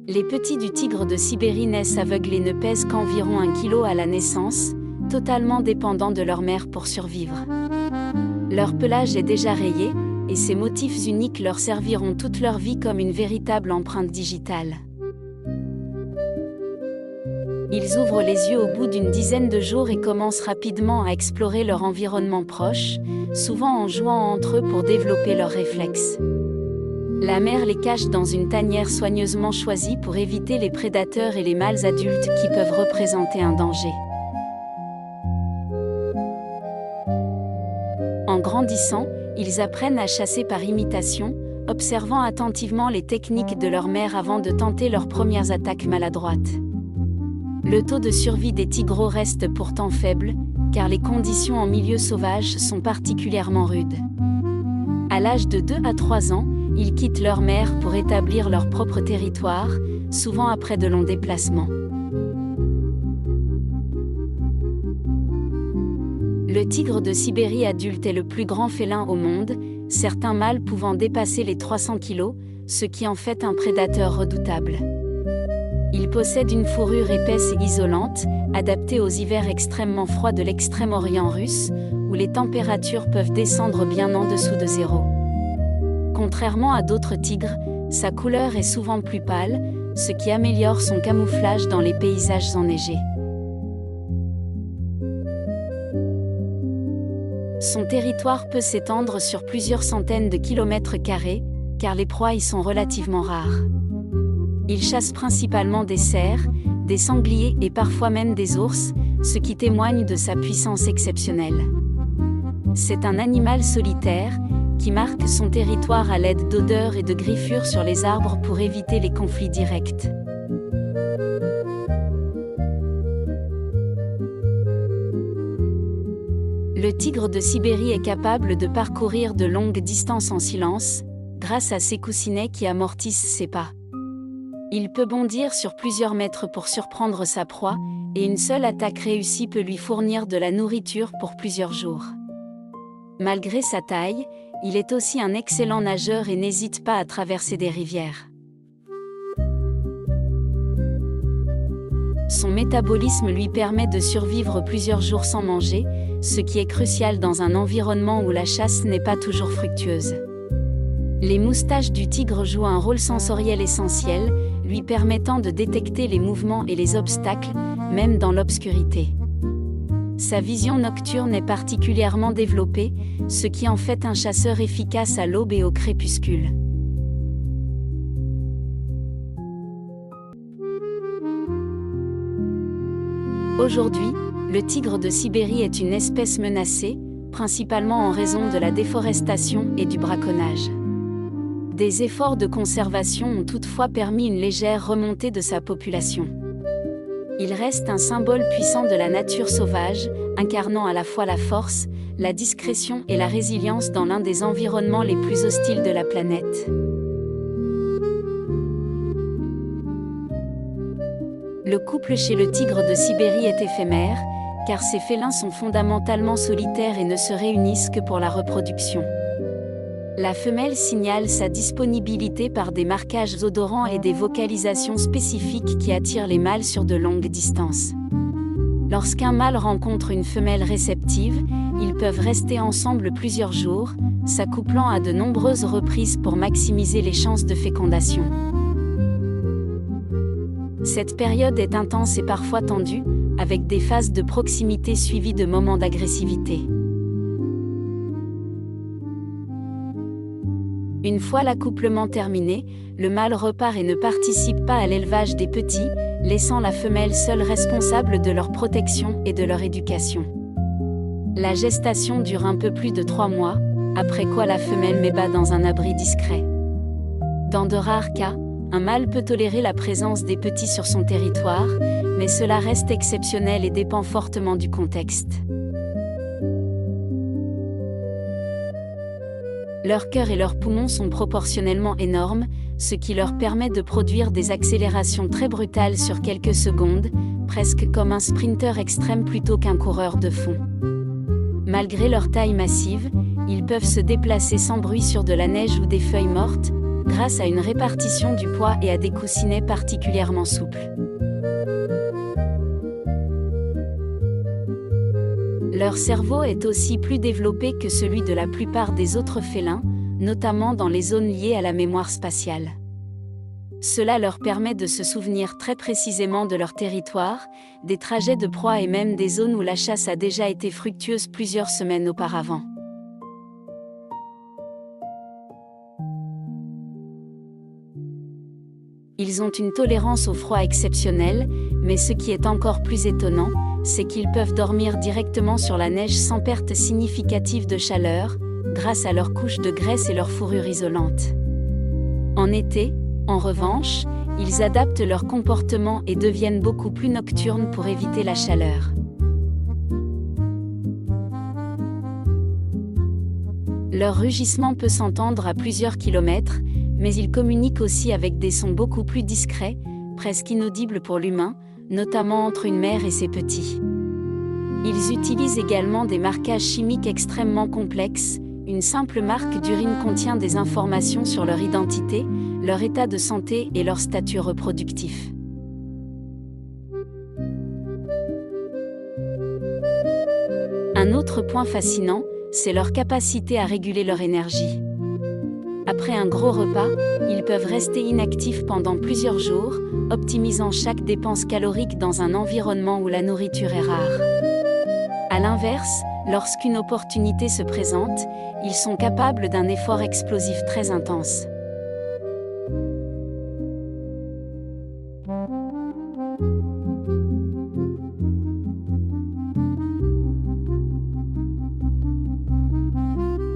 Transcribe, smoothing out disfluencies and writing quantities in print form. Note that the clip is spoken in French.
Les petits du tigre de Sibérie naissent aveugles et ne pèsent qu'environ 1 kg à la naissance, totalement dépendants de leur mère pour survivre. Leur pelage est déjà rayé, et ces motifs uniques leur serviront toute leur vie comme une véritable empreinte digitale. Ils ouvrent les yeux au bout d'une dizaine de jours et commencent rapidement à explorer leur environnement proche, souvent en jouant entre eux pour développer leurs réflexes. La mère les cache dans une tanière soigneusement choisie pour éviter les prédateurs et les mâles adultes qui peuvent représenter un danger. En grandissant, ils apprennent à chasser par imitation, observant attentivement les techniques de leur mère avant de tenter leurs premières attaques maladroites. Le taux de survie des tigreaux reste pourtant faible, car les conditions en milieu sauvage sont particulièrement rudes. À l'âge de 2 à 3 ans, ils quittent leur mère pour établir leur propre territoire, souvent après de longs déplacements. Le tigre de Sibérie adulte est le plus grand félin au monde, certains mâles pouvant dépasser les 300 kg, ce qui en fait un prédateur redoutable. Il possède une fourrure épaisse et isolante, adaptée aux hivers extrêmement froids de l'extrême-orient russe, où les températures peuvent descendre bien en dessous de zéro. Contrairement à d'autres tigres, sa couleur est souvent plus pâle, ce qui améliore son camouflage dans les paysages enneigés. Son territoire peut s'étendre sur plusieurs centaines de kilomètres carrés, car les proies y sont relativement rares. Il chasse principalement des cerfs, des sangliers et parfois même des ours, ce qui témoigne de sa puissance exceptionnelle. C'est un animal solitaire, qui marque son territoire à l'aide d'odeurs et de griffures sur les arbres pour éviter les conflits directs. Le tigre de Sibérie est capable de parcourir de longues distances en silence, grâce à ses coussinets qui amortissent ses pas. Il peut bondir sur plusieurs mètres pour surprendre sa proie, et une seule attaque réussie peut lui fournir de la nourriture pour plusieurs jours. Malgré sa taille, il est aussi un excellent nageur et n'hésite pas à traverser des rivières. Son métabolisme lui permet de survivre plusieurs jours sans manger, ce qui est crucial dans un environnement où la chasse n'est pas toujours fructueuse. Les moustaches du tigre jouent un rôle sensoriel essentiel, lui permettant de détecter les mouvements et les obstacles, même dans l'obscurité. Sa vision nocturne est particulièrement développée, ce qui en fait un chasseur efficace à l'aube et au crépuscule. Aujourd'hui, le tigre de Sibérie est une espèce menacée, principalement en raison de la déforestation et du braconnage. Des efforts de conservation ont toutefois permis une légère remontée de sa population. Il reste un symbole puissant de la nature sauvage, incarnant à la fois la force, la discrétion et la résilience dans l'un des environnements les plus hostiles de la planète. Le couple chez le tigre de Sibérie est éphémère, car ces félins sont fondamentalement solitaires et ne se réunissent que pour la reproduction. La femelle signale sa disponibilité par des marquages odorants et des vocalisations spécifiques qui attirent les mâles sur de longues distances. Lorsqu'un mâle rencontre une femelle réceptive, ils peuvent rester ensemble plusieurs jours, s'accouplant à de nombreuses reprises pour maximiser les chances de fécondation. Cette période est intense et parfois tendue, avec des phases de proximité suivies de moments d'agressivité. Une fois l'accouplement terminé, le mâle repart et ne participe pas à l'élevage des petits, laissant la femelle seule responsable de leur protection et de leur éducation. La gestation dure un peu plus de 3 mois, après quoi la femelle met bas dans un abri discret. Dans de rares cas, un mâle peut tolérer la présence des petits sur son territoire, mais cela reste exceptionnel et dépend fortement du contexte. Leur cœur et leurs poumons sont proportionnellement énormes, ce qui leur permet de produire des accélérations très brutales sur quelques secondes, presque comme un sprinter extrême plutôt qu'un coureur de fond. Malgré leur taille massive, ils peuvent se déplacer sans bruit sur de la neige ou des feuilles mortes, grâce à une répartition du poids et à des coussinets particulièrement souples. Leur cerveau est aussi plus développé que celui de la plupart des autres félins, notamment dans les zones liées à la mémoire spatiale. Cela leur permet de se souvenir très précisément de leur territoire, des trajets de proie et même des zones où la chasse a déjà été fructueuse plusieurs semaines auparavant. Ils ont une tolérance au froid exceptionnelle, mais ce qui est encore plus étonnant, c'est qu'ils peuvent dormir directement sur la neige sans perte significative de chaleur, grâce à leur couche de graisse et leur fourrure isolante. En été, en revanche, ils adaptent leur comportement et deviennent beaucoup plus nocturnes pour éviter la chaleur. Leur rugissement peut s'entendre à plusieurs kilomètres, mais ils communiquent aussi avec des sons beaucoup plus discrets, presque inaudibles pour l'humain, notamment entre une mère et ses petits. Ils utilisent également des marquages chimiques extrêmement complexes. Une simple marque d'urine contient des informations sur leur identité, leur état de santé et leur statut reproductif. Un autre point fascinant, c'est leur capacité à réguler leur énergie. Après un gros repas, ils peuvent rester inactifs pendant plusieurs jours, optimisant chaque dépense calorique dans un environnement où la nourriture est rare. A l'inverse, lorsqu'une opportunité se présente, ils sont capables d'un effort explosif très intense.